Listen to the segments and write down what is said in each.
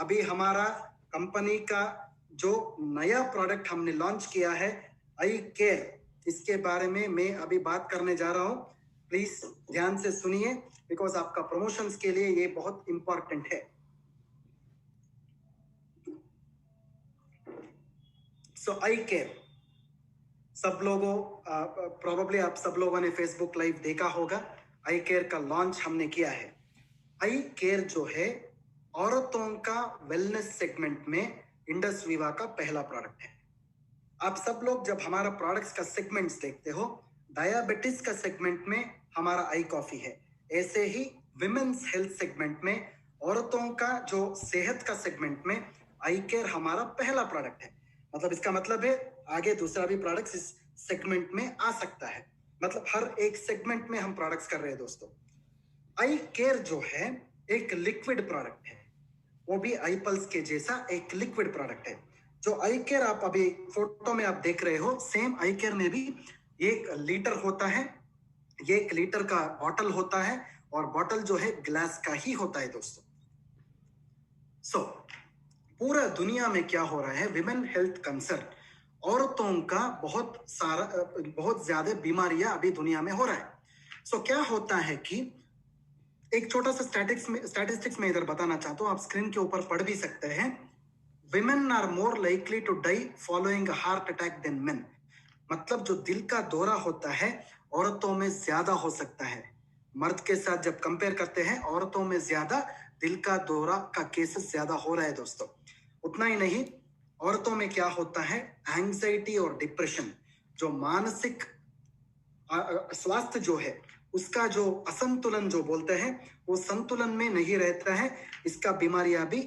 अभी हमारा कंपनी का जो नया प्रोडक्ट हमने लॉन्च किया है आई केयर, इसके बारे में मैं अभी बात करने जा रहा हूं। प्लीज ध्यान से सुनिए, बिकॉज आपका प्रमोशंस के लिए ये बहुत इंपॉर्टेंट है। सो आई केयर, सब लोगों प्रोबेबली आप सब लोगों ने फेसबुक लाइव देखा होगा। आई केयर का लॉन्च हमने किया है। आई केयर जो है औरतों का वेलनेस सेगमेंट में इंडस विवा का पहला प्रोडक्ट है। आप सब लोग जब हमारा प्रोडक्ट्स का सेगमेंट्स देखते हो, डायबिटीज का सेगमेंट में हमारा आई कॉफी है, ऐसे ही विमेन्स हेल्थ सेगमेंट में, औरतों का जो सेहत का सेगमेंट में आई केयर हमारा पहला प्रोडक्ट है। मतलब इसका मतलब है आगे दूसरा भी प्रोडक्ट्स इस सेगमेंट में आ सकता है। मतलब हर एक सेगमेंट में हम प्रोडक्ट्स कर रहे हैं दोस्तों। आई केयर जो है एक लिक्विड प्रोडक्ट है, वो भी आई पल्स के जैसा एक लिक्विड प्रोडक्ट है। जो आई केयर आप अभी फोटो में आप देख रहे हो, सेम आई केयर में भी एक लीटर होता है, ये एक लीटर का बॉटल होता है, और बॉटल जो है ग्लास का ही होता है दोस्तों। सो पूरा दुनिया में क्या हो रहा है, विमेन हेल्थ कंसर्न, औरतों का बहुत ज्यादा बीमारियां अभी दुनिया में हो रहा है। सो क्या होता है कि एक छोटा सा स्टैटिस्टिक्स में इधर बताना चाहता हूं, आप स्क्रीन के ऊपर पढ़ भी सकते हैं। Women are more likely to die following heart attack than men. मतलब जो दिल का दौरा होता है औरतों में ज्यादा हो सकता है। मर्द के साथ जब कंपेयर करते हैं, औरतों में ज्यादा दिल का दौरा का केसेस ज्यादा हो रहा है दोस्तों। उतना ही नहीं, औरतों में क्या होता है, एंग्जाइटी और डिप्रेशन, जो मानसिक स्वास्थ्य जो है उसका जो असंतुलन जो बोलते हैं, वो संतुलन में नहीं रहता है। इसका बीमारियां भी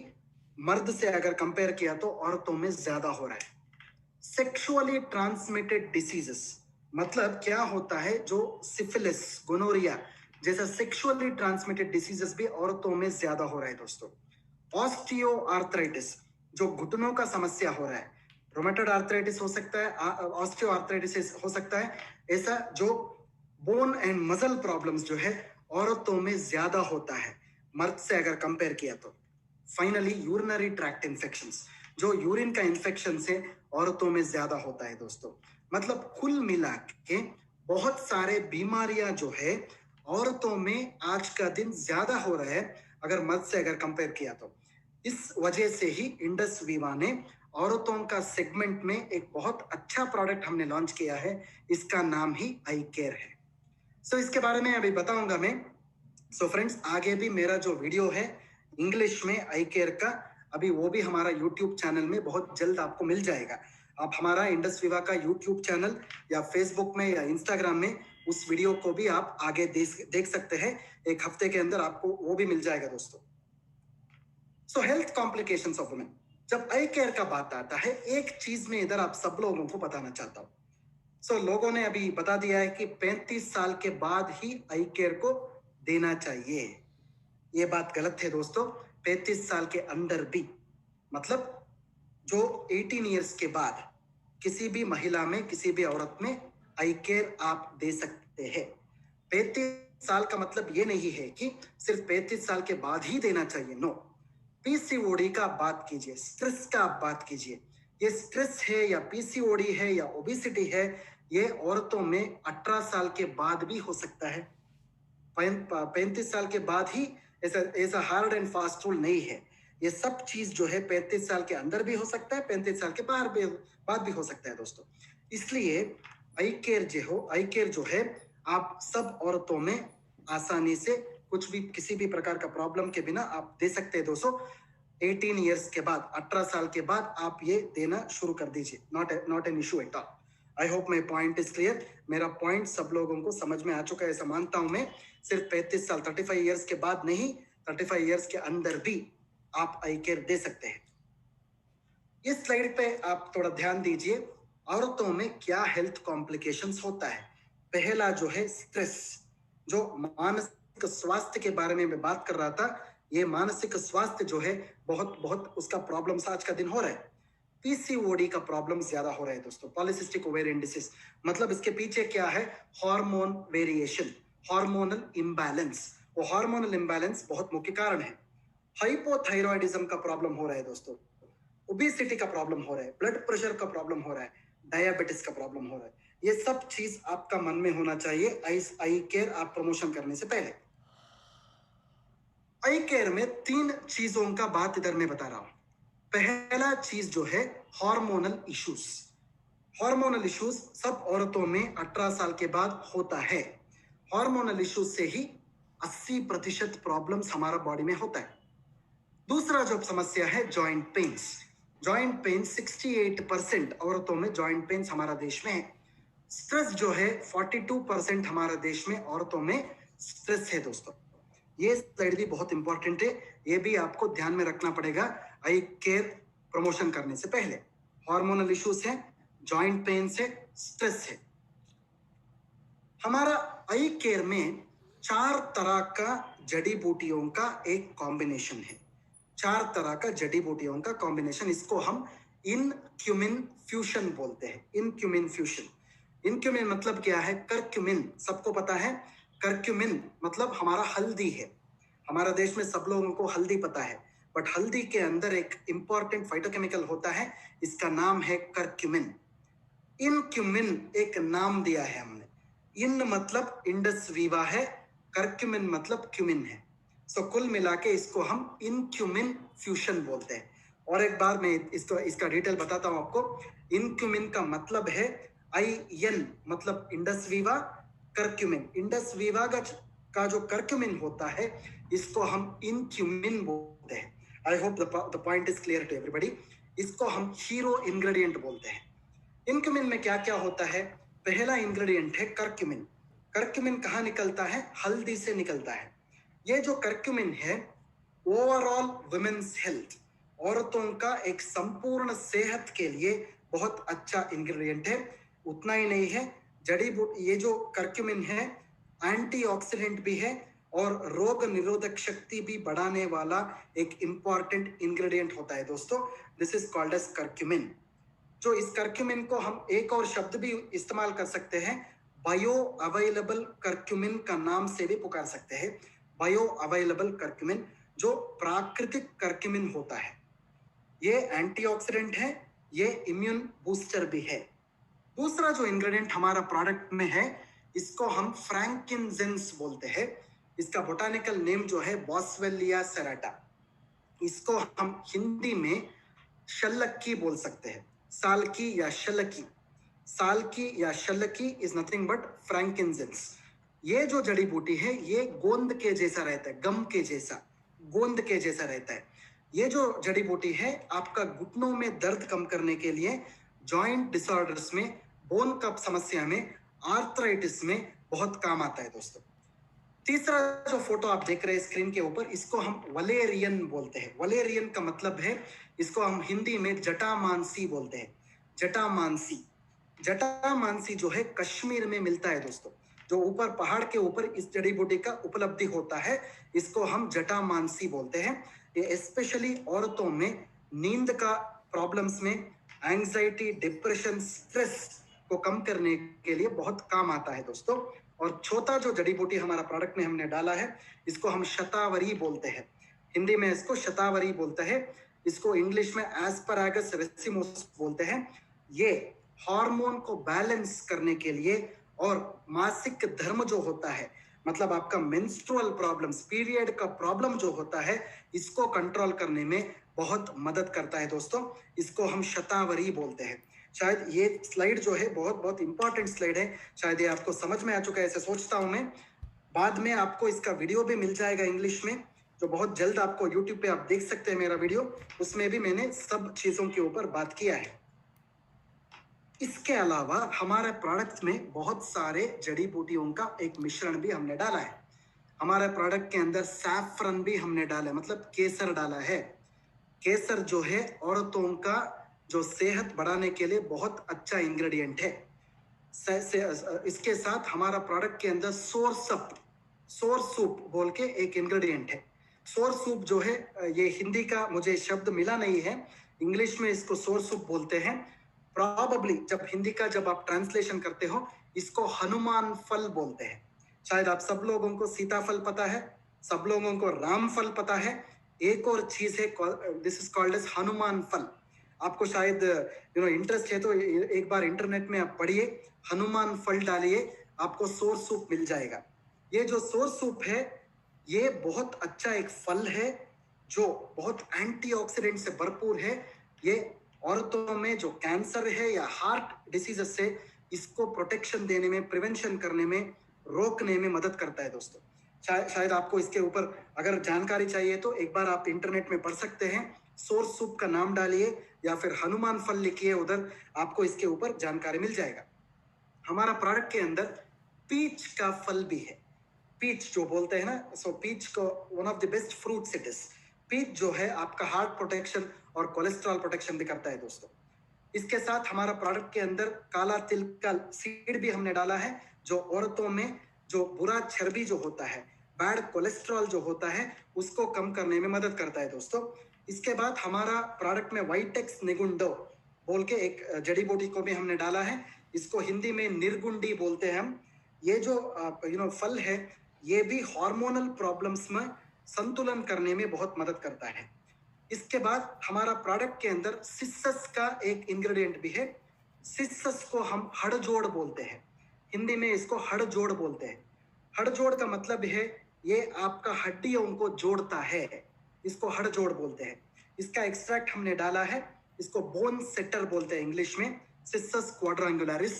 मर्द से अगर कंपेयर किया तो औरतों में ज्यादा हो रहा है। सेक्सुअली ट्रांसमिटेड डिसीजेस, मतलब क्या होता है, जो सिफिलिस, गोनोरिया जैसा सेक्सुअली ट्रांसमिटेड डिसीजेस भी औरतों में ज्यादा हो रहा है दोस्तों। ऑस्टियो आर्थराइटिस, जो घुटनों का समस्या हो रहा है, रोमेटॉइड आर्थराइटिस हो सकता है, ऑस्टियो आर्थराइटिस हो सकता है, ऐसा जो बोन एंड मसल प्रॉब्लम्स जो है औरतों में ज्यादा होता है मर्द से अगर कंपेयर किया तो। फाइनली यूरिनरी ट्रैक्ट इन्फेक्शंस, जो यूरिन का इन्फेक्शन से औरतों में ज्यादा होता है दोस्तों। मतलब कुल मिला के बहुत सारे बीमारियां जो है औरतों में आज का दिन ज्यादा हो रहा है अगर मर्द से अगर कंपेयर किया तो। इस वजह से ही इंडस विवा ने औरतों का सेगमेंट में एक बहुत अच्छा प्रोडक्ट हमने लॉन्च किया है, इसका नाम ही आई केयर है। सो इसके बारे में अभी बताऊंगा मैं। सो फ्रेंड्स, आगे भी मेरा जो वीडियो है इंग्लिश में आई केयर का, अभी वो भी हमारा यूट्यूब चैनल में बहुत जल्द आपको मिल जाएगा। आप हमारा इंडस विवा का यूट्यूब चैनल या फेसबुक में या इंस्टाग्राम में उस वीडियो को भी आप आगे देख सकते हैं। एक हफ्ते के अंदर आपको वो भी मिल जाएगा दोस्तों। सो हेल्थ कॉम्प्लिकेशंस ऑफ वुमेन, जब आई केयर का बात आता है, एक चीज में इधर आप सब लोगों को बताना चाहता हूं। सो लोगों ने अभी बता दिया है कि 35 साल के बाद ही आई केयर को देना चाहिए। ये बात गलत है दोस्तों। 35 साल के अंदर भी, मतलब जो 18 इयर्स के बाद किसी भी महिला में, किसी भी औरत में आई केयर आप दे सकते हैं। 35 साल का मतलब ये नहीं है कि सिर्फ 35 साल के बाद ही देना चाहिए, नो। पीसीओडी का आप बात कीजिए, स्ट्रेस का आप बात कीजिए। ये स्ट्रेस है या पीसीओडी है या ओबेसिटी है, ये औरतों में 18 साल के बाद भी हो सकता है। 35 साल के बाद ही ऐसा हार्ड एंड फास्ट रूल नहीं है। ये सब चीज जो है 35 साल के अंदर भी हो सकता है, 35 साल के बाद भी हो सकता है दोस्तों। इसलिए आई केयर जो है आप सब औरतों में आसानी से कुछ भी, किसी भी प्रकार का प्रॉब्लम के बिना आप दे सकते हैं दोस्तों। 18 इयर्स के बाद, 18 साल के बाद आप ये देना शुरू कर दीजिए। Not an issue at all. I hope my point is clear. मेरा पॉइंट सब लोगों को समझ में आ चुका है ऐसा मानता हूं मैं। सिर्फ 35 साल, 35 इयर्स के बाद नहीं, 35 इयर्स के अंदर भी आप आई केयर दे सकते हैं। इस स्लाइड पे आप थोड़ा ध्यान दीजिए, औरतों में क्या हेल्थ कॉम्प्लिकेशंस होता है। पहला जो है स्ट्रेस, जो मानसिक स्वास्थ्य के बारे में मैं बात कर रहा था। ये मानसिक स्वास्थ्य जो है बहुत उसका प्रॉब्लम्स आज का दिन हो रहा है। पीसीओडी का प्रॉब्लम ज्यादा हो रहा है दोस्तों, पॉलिसिस्टिक ओवेरियन डिसीज। मतलब इसके पीछे क्या है, हार्मोन वेरिएशन, हार्मोनल इम्बैलेंस। वो हार्मोनल इम्बैलेंस बहुत मुख्य कारण है। हाइपोथायरॉयडिज्म का प्रॉब्लम हो रहा है दोस्तों, ओबेसिटी का प्रॉब्लम हो रहा है, ब्लड प्रेशर का प्रॉब्लम हो रहा है, डायबिटीज का प्रॉब्लम हो रहा है, ये सब चीज आपका मन में होना चाहिए आई केयर आप प्रमोशन करने से पहले। आई केयर में 3 चीजों का बात इधर मैं बता रहा हूं। पहला चीज जो है हार्मोनल इश्यूज। हार्मोनल इश्यूज सब औरतों में 18 साल के बाद होता है। हार्मोनल इश्यूज से ही 80% प्रॉब्लम्स हमारा बॉडी में होता है। दूसरा जो समस्या है जॉइंट पेन्स। जॉइंट पेन 68% औरतों में जॉइंट पेन्स हमारा देश में है। स्ट्रेस जो है 42% हमारा देश में औरतों में स्ट्रेस है दोस्तों। ये स्लाइड भी बहुत इंपॉर्टेंट है, ये भी आपको ध्यान में रखना पड़ेगा आई केयर प्रमोशन करने से पहले। हार्मोनल इश्यूज है, जॉइंट पेन्स है, स्ट्रेस है। हमारा आई केयर में 4 तरह का जड़ी बूटियों का एक कॉम्बिनेशन है। 4 तरह का जड़ी बूटियों का कॉम्बिनेशन, इसको हम इनक्यूमिन फ्यूशन बोलते हैं। इनक्यूमिन फ्यूशन। इनक्यूमिन मतलब क्या है? करक्यूमिन, सबको पता है। करक्यूमिन मतलब हमारा हल्दी है। हमारा देश में सब लोगों को हल्दी पता है, बट हल्दी के अंदर एक इंपॉर्टेंट फाइटोकेमिकल होता है, इसका नाम है करक्यूमिन। इनक्यूमिन एक नाम दिया है हमने। इन मतलब इंडस वीवा है, करक्यूमिन मतलब क्यूमिन है। सो कुल मिला के इसको हम इनक्यूमिन फ्यूशन बोलते हैं। और एक बार मैं इसका डिटेल बताता हूं आपको। इनक्यूमिन का मतलब है IN मतलब Indus Viva, curcumin. Indus Viva का जो करक्यूमिन होता है इसको हम इनक्यूमिन बोलते हैं। I hope the point is clear to everybody. इसको हम हीरो इंग्रेडिएंट बोलते हैं। इनक्यूमिन में क्या क्या होता है? पहला इंग्रेडिएंट है करक्यूमिन। करक्यूमिन कहाँ निकलता है? हल्दी से निकलता है। ये जो करक्यूमिन है ओवरऑल वुमेन्स हेल्थ, औरतों का एक संपूर्ण सेहत के लिए बहुत अच्छा इंग्रेडिएंट है। उतना ही नहीं है, जड़ी बूटी ये जो करक्यूमिन है एंटीऑक्सीडेंट भी है और रोग निरोधक शक्ति भी बढ़ाने वाला एक इंपॉर्टेंट इंग्रेडिएंट होता है दोस्तों। This is called as curcumin. जो इस करक्यूमिन को हम एक और शब्द भी इस्तेमाल कर सकते हैं, बायो अवेलेबल करक्यूमिन का नाम से भी पुकार सकते हैं। बायो अवेलेबल करक्यूमिन, जो प्राकृतिक करक्यूमिन होता है। ये एंटीऑक्सीडेंट है, ये इम्यून बूस्टर भी है। दूसरा जो इंग्रेडिएंट हमारा प्रोडक्ट में है इसको हम फ्रैंकिनजेंस बोलते हैं। इसका बोटानिकल नेम जो है बॉस्वेलिया सेराटा। इसको हम हिंदी में शल्लक्की बोल सकते हैं, सालकी या शल्लकी। सालकी या शल्लकी इज नथिंग बट फ्रैंकिनजेंस। ये जो जड़ी बूटी है ये गोंद के जैसा रहता है, गम के जैसा, गोंद के जैसा रहता है। ये जो जड़ी बूटी है आपका घुटनों में दर्द कम करने के लिए, जॉइंट डिसऑर्डर्स में, बोन कप समस्या में, आर्थराइटिस में बहुत काम आता है दोस्तों। तीसरा जो फोटो आप देख रहे हैं स्क्रीन के ऊपर, इसको हम वलेरियन बोलते हैं। वलेरियन का मतलब है, इसको हम हिंदी में जटामानसी बोलते हैं। जटामानसी। जटामानसी जो है कश्मीर में मिलता है दोस्तों। जो ऊपर पहाड़ के ऊपर इस जड़ी बूटी का उपलब्धि होता है, इसको हम जटामानसी बोलते हैं। ये स्पेशली औरतों में नींद का प्रॉब्लम्स में, एंजाइटी, डिप्रेशन, स्ट्रेस को कम करने के लिए बहुत काम आता है दोस्तों। और चौथा जो जड़ी बूटी हमारा प्रोडक्ट में हमने डाला है इसको हम शतावरी बोलते हैं। हिंदी में इसको शतावरी बोलते हैं, इसको इंग्लिश में एस्परागस रेसिमोस बोलते हैं। ये हार्मोन को बैलेंस करने के लिए और मासिक धर्म जो होता है, मतलब आपका मेंस्ट्रुअल प्रॉब्लम्स, पीरियड का प्रॉब्लम जो होता है, इसको कंट्रोल करने में बहुत मदद करता है दोस्तों। इसको हम शतावरी बोलते हैं। शायद ये स्लाइड जो है बहुत बहुत इंपॉर्टेंट स्लाइड है, शायद ये आपको समझ में आ चुका है ऐसे सोचता हूं मैं। बाद में आपको इसका वीडियो भी मिल जाएगा इंग्लिश में, जो बहुत जल्द आपको यूट्यूब पे आप देख सकते हैं मेरा वीडियो, उसमें भी मैंने सब चीजों के ऊपर बात किया है। इसके अलावा हमारे प्रोडक्ट में बहुत सारे जड़ी बूटियों का एक मिश्रण भी हमने डाला है। हमारे प्रोडक्ट के अंदर सैफरन भी हमने डाला है, मतलब केसर डाला है। केसर जो है औरतों का जो सेहत बढ़ाने के लिए बहुत अच्छा इंग्रेडिएंट है। इसके साथ हमारा प्रोडक्ट के अंदर सोर सूप बोल के एक इंग्रेडिएंट है। सोर सूप जो है, ये हिंदी का मुझे शब्द मिला नहीं है, इंग्लिश में इसको सोर सूप बोलते हैं। प्रॉबेबली जब आप ट्रांसलेशन करते हो इसको हनुमान फल बोलते हैं। शायद आप सब लोगों को सीताफल पता है, सब लोगों को राम फल पता है, एक और चीज है, this is called as Hanuman phal. आपको शायद इंटरेस्ट है तो एक बार इंटरनेट में आप पढ़िए, हनुमान फल डालिए, आपको सोर सूप मिल जाएगा। ये जो सोर सूप है ये बहुत अच्छा एक फल है जो बहुत एंटीऑक्सीडेंट से भरपूर है। ये औरतों में जो कैंसर है या हार्ट डिसीजेस से इसको प्रोटेक्शन देने में, प्रिवेंशन करने में, रोकने में मदद करता है दोस्तों। शायद आपको इसके ऊपर अगर जानकारी चाहिए तो एक बार आप इंटरनेट में पढ़ सकते हैं। सोर्स सूप का नाम डालिए या फिर हनुमान फल लिखिए, उधर आपको इसके ऊपर जानकारी मिल जाएगा। हमारा प्रोडक्ट के अंदर पीच का फल भी है। पीच जो बोलते हैं ना, सो पीच को one of the best fruits it is. Peach जो है आपका हार्ट प्रोटेक्शन और कोलेस्ट्रॉल प्रोटेक्शन भी करता है दोस्तों। इसके साथ हमारा प्रोडक्ट के अंदर काला तिल का सीड भी हमने डाला है, जो औरतों में जो बुरा चर्बी जो होता है, बैड कोलेस्ट्रॉल जो होता है, उसको कम करने में मदद करता है दोस्तों। इसके बाद हमारा प्रोडक्ट में वाइटेक्स निगुंडो बोल के एक जड़ी बूटी को भी हमने डाला है। इसको हिंदी में निर्गुंडी बोलते हैं हम। ये जो फल है ये भी हार्मोनल प्रॉब्लम्स में संतुलन करने में बहुत मदद करता है। इसके बाद हमारा प्रोडक्ट के अंदर सिसस का एक इंग्रेडिएंट भी है। सिसस को हम हड़जोड़ बोलते हैं, हिंदी में इसको हड़जोड़ बोलते हैं। हड़जोड़ का मतलब है ये आपका हड्डियों को जोड़ता है, इसको हड़जोड़ बोलते हैं। इसका एक्सट्रैक्ट हमने डाला है, इसको बोन सेटर बोलते हैं इंग्लिश में, सिसस क्वाड्रेंगुलरिस।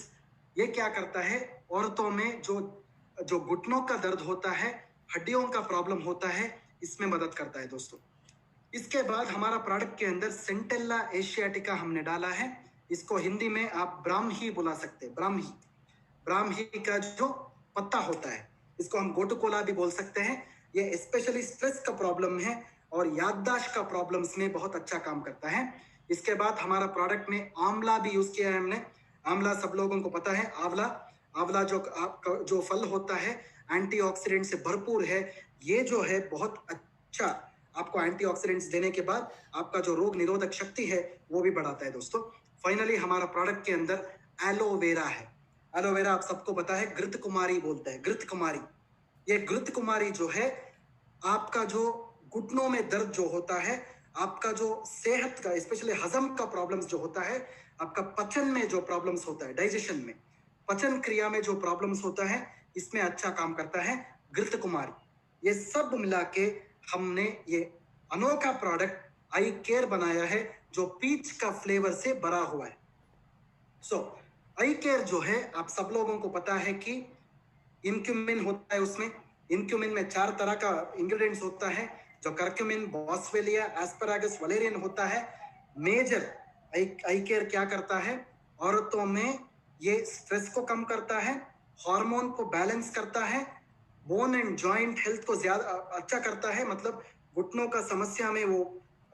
ये क्या करता है, औरतों में जो घुटनों का दर्द होता है, हड्डियों का प्रॉब्लम होता है, इसमें मदद करता है दोस्तों। इसके बाद हमारा प्रोडक्ट के अंदर सेंटेला एशियाटिका हमने डाला है। इसको हिंदी में आप ब्राह्मी बुला सकते हैं, ब्राह्मी। ब्राह्मी का जो पत्ता होता है इसको हम गोटुकोला भी बोल सकते हैं। ये स्पेशली स्ट्रेस का प्रॉब्लम है और याददाश्त का प्रॉब्लम्स में बहुत अच्छा काम करता है। इसके बाद हमारा प्रोडक्ट में आंवला भी यूज किया है हमने। आंवला सब लोगों को पता है, आंवला आंवला जो फल होता है एंटीऑक्सीडेंट से भरपूर है। ये जो है बहुत अच्छा आपको एंटीऑक्सीडेंट्स देने के बाद आपका जो रोग निरोधक शक्ति है वो भी बढ़ाता है दोस्तों। फाइनली हमारा प्रोडक्ट के अंदर एलोवेरा है। एलोवेरा आप सबको पता है, घृत कुमारी बोलते हैं, घृत कुमारी। ये घृत कुमारी जो है आपका जो घुटनों में दर्द जो होता है, आपका जो सेहत का स्पेशली हजम का प्रॉब्लम्स जो होता है, आपका पचन में जो प्रॉब्लम्स होता है, डाइजेशन में, पचन क्रिया में जो प्रॉब्लम्स होता है, इसमें अच्छा काम करता है घृत कुमारी। ये सब मिला के हमने ये अनोखा प्रोडक्ट आई केयर बनाया है जो पीच का फ्लेवर से भरा हुआ है। सो आई केयर जो है आप सब लोगों को पता है कि इनक्यूमिन होता है, उसमें इनक्यूमिन में 4 तरह का इंग्रेडिएंट्स होता है, जो करक्यूमिन, बॉसवेलिया, एस्परागस, वलेरियन होता है। मेजर आई केयर क्या करता है, औरतों में ये स्ट्रेस को कम करता है, हार्मोन को बैलेंस करता है, बोन एंड जॉइंट हेल्थ को ज्यादा अच्छा करता है, मतलब घुटनों का समस्या में वो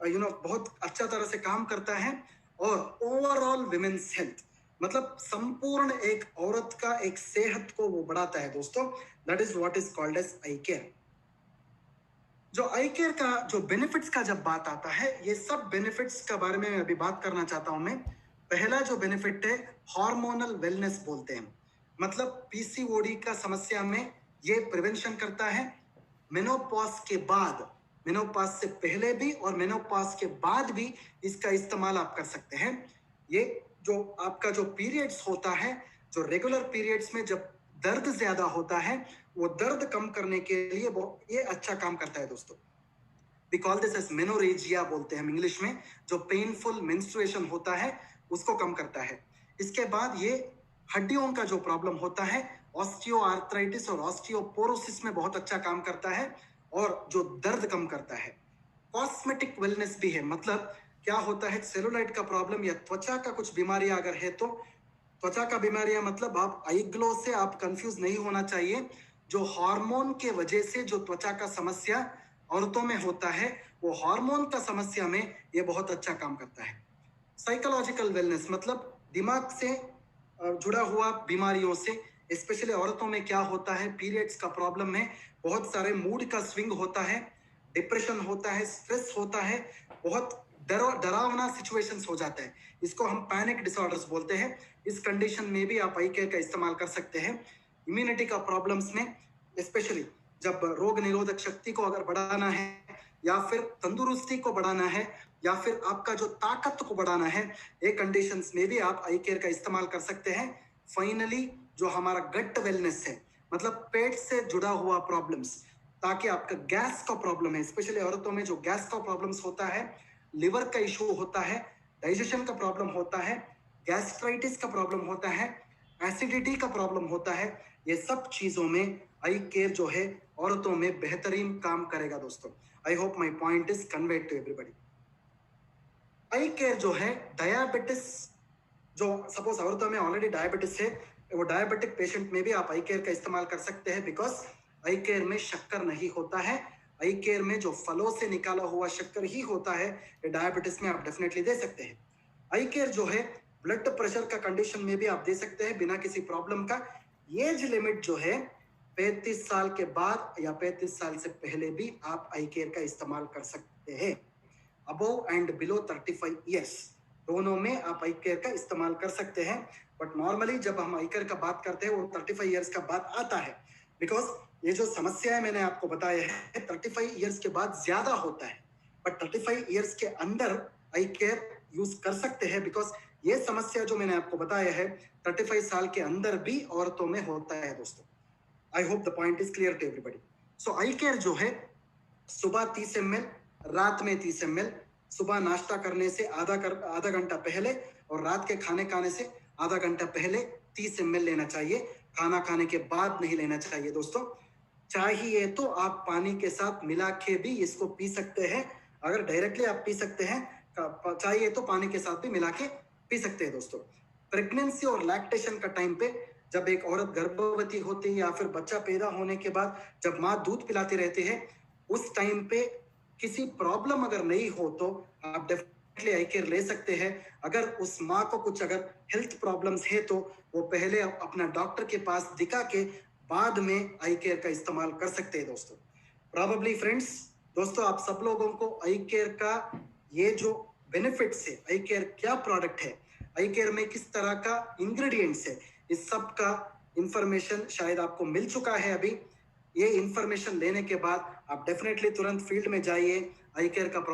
बहुत अच्छा तरह से काम करता है। और ओवरऑल विमेन्स हेल्थ, मतलब संपूर्ण एक औरत का एक सेहत को वो बढ़ाता है दोस्तों। That is what is called as eye care. जो आई केयर का जो बेनिफिट्स का जब बात आता है, ये सब बेनिफिट्स का बारे में अभी बात करना चाहता हूं मैं। पहला जो बेनिफिट है हार्मोनल वेलनेस बोलते हैं, मतलब पीसीओडी का समस्या में ये प्रिवेंशन करता है। मेनोपॉज के बाद, मेनोपॉज से पहले भी और मेनोपॉज के बाद भी इसका इस्तेमाल आप कर सकते हैं। ये जो आपका जो पीरियड्स होता है, जो रेगुलर पीरियड्स में जब दर्द ज्यादा होता है, वो दर्द कम करने के लिए ये अच्छा काम करता है दोस्तों। We call this as menorrhagia बोलते हैं हम इंग्लिश में, जो पेनफुल मेंस्ट्रुएशन होता है उसको कम करता है। इसके बाद ये हड्डियों का जो प्रॉब्लम होता है, ऑस्टियोआर्थराइटिस और ऑस्टियोपोरोसिस में बहुत अच्छा काम करता है और जो दर्द कम करता है। कॉस्मेटिक वेलनेस भी है, मतलब क्या होता है, सेलुलाइट का प्रॉब्लम या त्वचा का कुछ बीमारियां अगर है तो, त्वचा का बीमारियां मतलब आप आई ग्लो से आप कंफ्यूज नहीं होना चाहिए। जो हार्मोन के वजह से जो त्वचा का समस्या औरतों में होता है, वो हार्मोन का समस्या में ये बहुत अच्छा काम करता है। साइकोलॉजिकल वेलनेस मतलब दिमाग से जुड़ा हुआ बीमारियों से, स्पेशली औरतों में क्या होता है, पीरियड्स का प्रॉब्लम में बहुत सारे मूड का स्विंग होता है, डिप्रेशन होता है, स्ट्रेस होता है, बहुत डरावना सिचुएशंस हो जाता है, इसको हम पैनिक डिसऑर्डर्स बोलते हैं। इस कंडीशन में भी आप आई केयर का इस्तेमाल कर सकते हैं। इम्यूनिटी का प्रॉब्लम्स में स्पेशली जब रोग निरोधक शक्ति को अगर बढ़ाना है, या फिर तंदुरुस्ती को बढ़ाना है या फिर आपका जो ताकत को बढ़ाना है, ये कंडीशंस में भी आप आई केयर का इस्तेमाल कर सकते हैं। फाइनली जो हमारा गट वेलनेस है, मतलब पेट से जुड़ा हुआ प्रॉब्लम्स, ताकि आपका गैस का प्रॉब्लम है, स्पेशली औरतों में जो गैस का प्रॉब्लम्स होता है, लिवर का इशू होता है, डाइजेशन का प्रॉब्लम होता है, गैस्ट्राइटिस का प्रॉब्लम होता है, एसिडिटी का प्रॉब्लम होता है, ये सब चीजों में आई केयर जो है औरतों में बेहतरीन काम करेगा दोस्तों। I hope my point is conveyed to everybody. Eye care जो है डायबिटिस, जो सपोज औरतों में ऑलरेडी डायबिटिस है, वो डायबिटिक पेशेंट में भी आप आई केयर का इस्तेमाल कर सकते हैं, बिकॉज आई केयर में शक्कर नहीं होता है। आई केयर में जो फलों से निकाला हुआ शक्कर ही होता है, ये डायबिटिस में आप डेफिनेटली दे सकते हैं। आई केयर जो है ब्लड प्रेशर का कंडीशन में भी आप दे सकते हैं बिना किसी प्रॉब्लम का। एज लिमिट जो है 35 साल के बाद या 35 साल से पहले भी आप आई केयर का इस्तेमाल कर सकते हैं। अबव एंड बिलो 35 ईयर्स दोनों में आप आई केयर का इस्तेमाल कर सकते हैं। बट नॉर्मली जब हम आई केयर का बात करते हैं वो 35 ईयर्स का बात आता है, बिकॉज ये जो समस्या है मैंने आपको बताया है 35 ईयर्स के बाद ज्यादा होता है, बट 35 ईयर्स के अंदर आई केयर यूज कर सकते हैं, बिकॉज ये समस्या जो मैंने आपको बताया है 35 साल के अंदर भी औरतों में होता है दोस्तों। I hope the point is clear to everybody. So eye care जो है सुबह 30 ml, रात में 30 ml, सुबह नाश्ता करने से आधा घंटा पहले और रात के खाने खाने से आधा घंटा पहले 30 ml लेना चाहिए। खाना खाने के बाद नहीं लेना चाहिए दोस्तों। चाहिए तो आप पानी के साथ मिला के भी इसको पी सकते हैं। अगर डायरेक्टली आप पी सकते हैं, चाहिए तो पानी के साथ भी मिला के पी सकते हैं दोस्तों। प्रेगनेंसी और लैक्टेशन का टाइम पे, जब एक औरत गर्भवती होती है या फिर बच्चा पैदा होने के बाद जब माँ दूध पिलाती रहती है, उस टाइम पे किसी प्रॉब्लम अगर नहीं हो तो आप डेफिनेटली आई केयर ले सकते हैं। अगर उस माँ को कुछ अगर हेल्थ प्रॉब्लम्स है तो वो पहले अपना डॉक्टर के पास दिखा के बाद में आई केयर का इस्तेमाल कर सकते हैं दोस्तों। प्रॉबेबली फ्रेंड्स, दोस्तों आप सब लोगों को आई केयर का ये जो बेनिफिट्स है, आई केयर क्या प्रोडक्ट है, आई केयर में किस तरह का इंग्रेडिएंट्स है, इस सब का इंफॉर्मेशन शायद आपको मिल चुका है अभी। ये इंफॉर्मेशन लेने के बाद आप डेफिनेटली तुरंत फील्ड में जाइए, आई केयर का